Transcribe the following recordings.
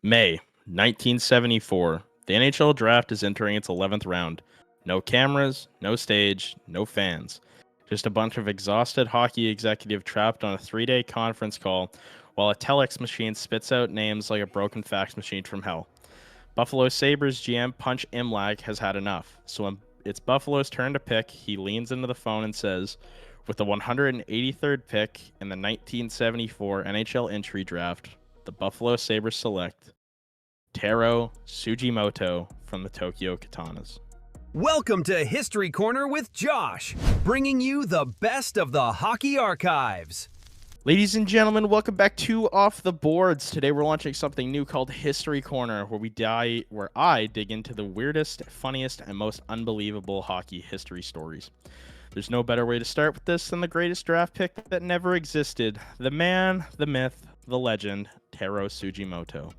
May 1974. The NHL draft is entering its 11th round. No cameras, no stage, no fans. Just a bunch of exhausted hockey executive trapped on a 3-day conference call while a telex machine spits out names like a broken fax machine from hell. Buffalo Sabres GM Punch Imlach has had enough. So when it's Buffalo's turn to pick, he leans into the phone and says, with the 183rd pick in the 1974 NHL entry draft, the Buffalo Sabres select Taro Tsujimoto from the Tokyo Katanas. Welcome to History Corner with Josh, bringing you the best of the hockey archives. Ladies and gentlemen, welcome back to Off the Boards. Today we're launching something new called History Corner, where I dig into the weirdest, funniest, and most unbelievable hockey history stories. There's no better way to start with this than the greatest draft pick that never existed. The man, the myth, the legend, Taro Tsujimoto.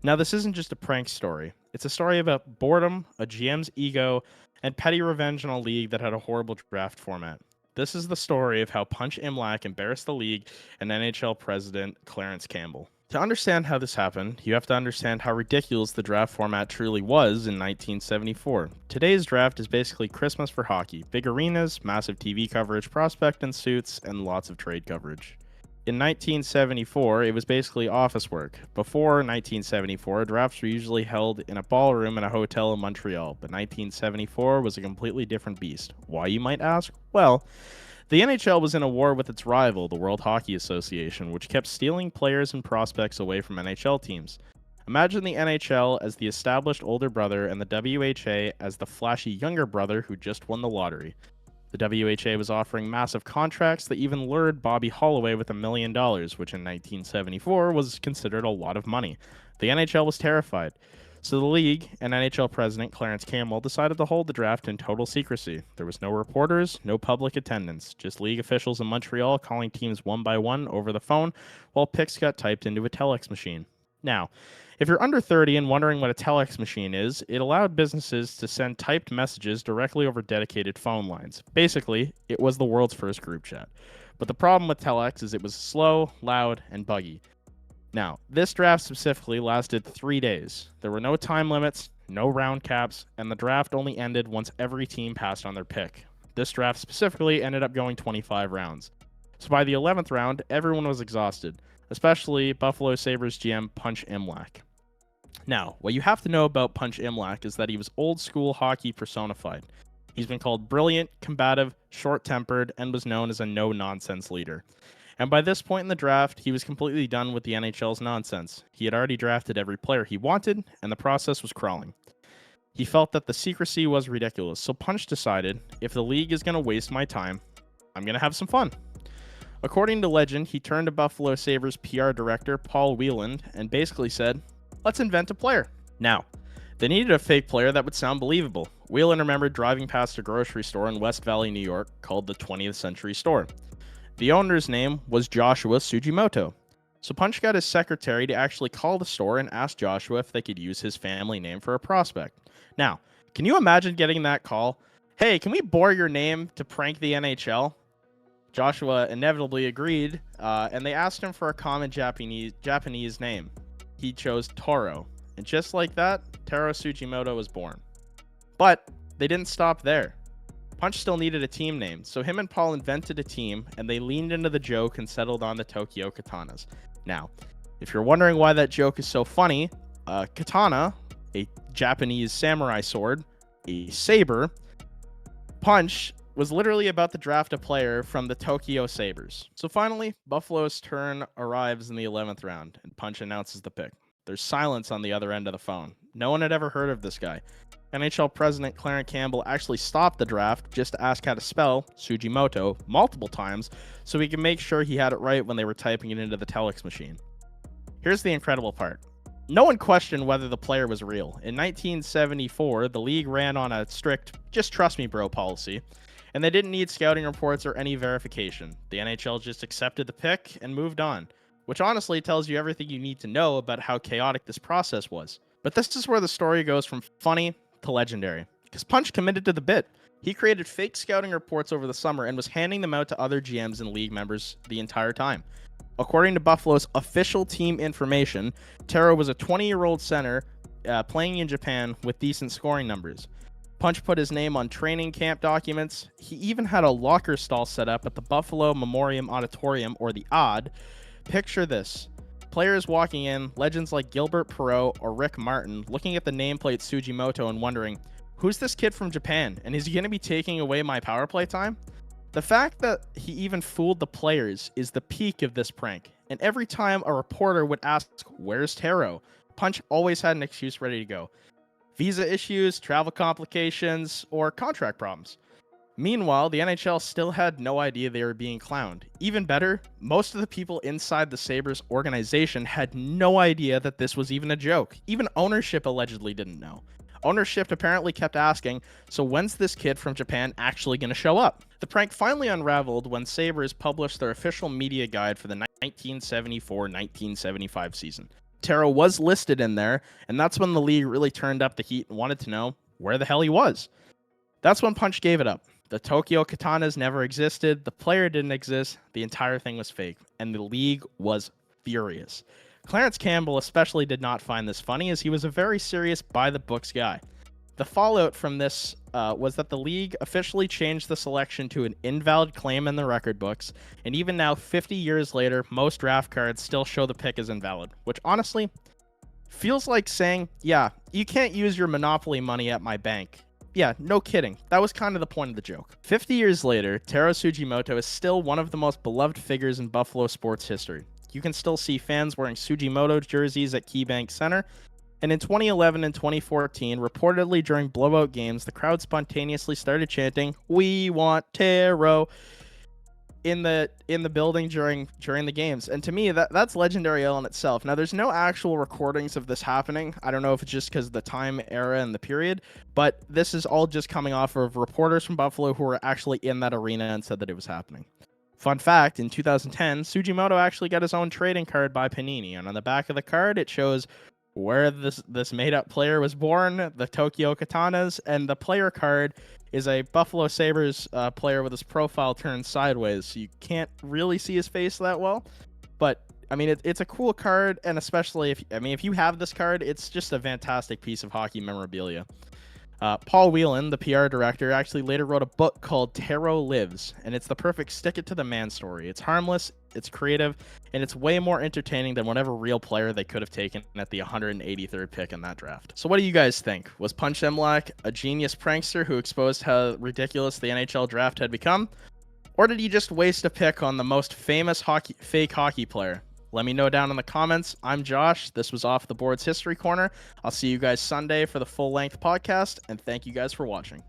Now, this isn't just a prank story. It's a story about boredom, a GM's ego, and petty revenge in a league that had a horrible draft format. This is the story of how Punch Imlach embarrassed the league and NHL president Clarence Campbell. To understand how this happened, you have to understand how ridiculous the draft format truly was in 1974. Today's draft is basically Christmas for hockey. Big arenas, massive TV coverage, prospect and suits, and lots of trade coverage. In 1974, it was basically office work. Before 1974, drafts were usually held in a ballroom in a hotel in Montreal, but 1974 was a completely different beast. Why, you might ask? Well, the NHL was in a war with its rival, the World Hockey Association, which kept stealing players and prospects away from NHL teams. Imagine the NHL as the established older brother and the WHA as the flashy younger brother who just won the lottery. The WHA was offering massive contracts that even lured Bobby Holloway with $1 million, which in 1974 was considered a lot of money. The NHL was terrified. So the league and NHL president Clarence Campbell decided to hold the draft in total secrecy. There was no reporters, no public attendance, just league officials in Montreal calling teams one by one over the phone while picks got typed into a telex machine. Now, if you're under 30 and wondering what a telex machine is, it allowed businesses to send typed messages directly over dedicated phone lines. Basically, it was the world's first group chat. But the problem with telex is it was slow, loud, and buggy. Now, this draft specifically lasted 3 days. There were no time limits, no round caps, and the draft only ended once every team passed on their pick. This draft specifically ended up going 25 rounds. So by the 11th round, everyone was exhausted, especially Buffalo Sabres GM Punch Imlach. Now, what you have to know about Punch Imlach is that he was old school hockey personified. He's been called brilliant, combative, short-tempered, and was known as a no-nonsense leader. And by this point in the draft, he was completely done with the NHL's nonsense. He had already drafted every player he wanted, and the process was crawling. He felt that the secrecy was ridiculous, so Punch decided, if the league is going to waste my time, I'm going to have some fun. According to legend, he turned to Buffalo Sabres PR director Paul Wheeland and basically said, let's invent a player. Now, they needed a fake player that would sound believable. Wheeland remembered driving past a grocery store in West Valley, New York, called the 20th Century Store. The owner's name was Joshua Tsujimoto. So Punch got his secretary to actually call the store and ask Joshua if they could use his family name for a prospect. Now, can you imagine getting that call? Hey, can we borrow your name to prank the NHL? Joshua inevitably agreed, and they asked him for a common Japanese name. He chose Taro, and just like that, Taro Tsujimoto was born. But they didn't stop there. Punch still needed a team name, so him and Paul invented a team, and they leaned into the joke and settled on the Tokyo Katanas. Now, if you're wondering why that joke is so funny, katana, a Japanese samurai sword, a saber, Punch was literally about to draft a player from the Tokyo Sabres. So finally, Buffalo's turn arrives in the 11th round, and Punch announces the pick. There's silence on the other end of the phone. No one had ever heard of this guy. NHL president Clarence Campbell actually stopped the draft just to ask how to spell Tsujimoto multiple times so he could make sure he had it right when they were typing it into the telex machine. Here's the incredible part. No one questioned whether the player was real. In 1974, the league ran on a strict, just trust me bro policy, and they didn't need scouting reports or any verification. The NHL just accepted the pick and moved on, which honestly tells you everything you need to know about how chaotic this process was. But this is where the story goes from funny to legendary, because Punch committed to the bit. He created fake scouting reports over the summer and was handing them out to other GMs and league members the entire time. According to Buffalo's official team information, Taro was a 20-year-old center playing in Japan with decent scoring numbers. Punch put his name on training camp documents. He even had a locker stall set up at the Buffalo Memorial Auditorium, or the OD. Picture this. Players walking in, legends like Gilbert Perreault or Rick Martin, looking at the nameplate Tsujimoto and wondering, who's this kid from Japan, and is he going to be taking away my power play time? The fact that he even fooled the players is the peak of this prank, and every time a reporter would ask, where's Taro? Punch always had an excuse ready to go. Visa issues, travel complications, or contract problems. Meanwhile, the NHL still had no idea they were being clowned. Even better, most of the people inside the Sabres organization had no idea that this was even a joke. Even ownership allegedly didn't know. Ownership apparently kept asking, so when's this kid from Japan actually going to show up? The prank finally unraveled when Sabres published their official media guide for the 1974-1975 season. Taro was listed in there, and that's when the league really turned up the heat and wanted to know where the hell he was. That's when Punch gave it up. The Tokyo Katanas never existed, the player didn't exist, the entire thing was fake, and the league was furious. Clarence Campbell especially did not find this funny, as he was a very serious by-the-books guy. The fallout from this was that the league officially changed the selection to an invalid claim in the record books, and even now, 50 years later, most draft cards still show the pick as invalid, which honestly feels like saying, yeah, you can't use your Monopoly money at my bank. Yeah, no kidding. That was kind of the point of the joke. 50 years later, Taro Tsujimoto is still one of the most beloved figures in Buffalo sports history. You can still see fans wearing Tsujimoto jerseys at KeyBank Center, and in 2011 and 2014, reportedly during blowout games, the crowd spontaneously started chanting, "We want Taro," in the building during the games. And to me, that's legendary in itself. Now, there's no actual recordings of this happening. I don't know if it's just because of the time, era, and the period, but this is all just coming off of reporters from Buffalo who were actually in that arena and said that it was happening. Fun fact, in 2010, Tsujimoto actually got his own trading card by Panini, and on the back of the card, it shows where this made-up player was born, the Tokyo Katanas, and the player card is a Buffalo Sabres player with his profile turned sideways, so you can't really see his face that well. But I mean, it's a cool card, and especially if you have this card, it's just a fantastic piece of hockey memorabilia. Paul Whelan, the PR director, actually later wrote a book called Taro Lives, and it's the perfect stick-it-to-the-man story. It's harmless, it's creative, and it's way more entertaining than whatever real player they could have taken at the 183rd pick in that draft. So what do you guys think? Was Punch Imlach a genius prankster who exposed how ridiculous the NHL draft had become? Or did he just waste a pick on the most famous fake hockey player? Let me know down in the comments. I'm Josh. This was Off the Boards History Corner. I'll see you guys Sunday for the full-length podcast, and thank you guys for watching.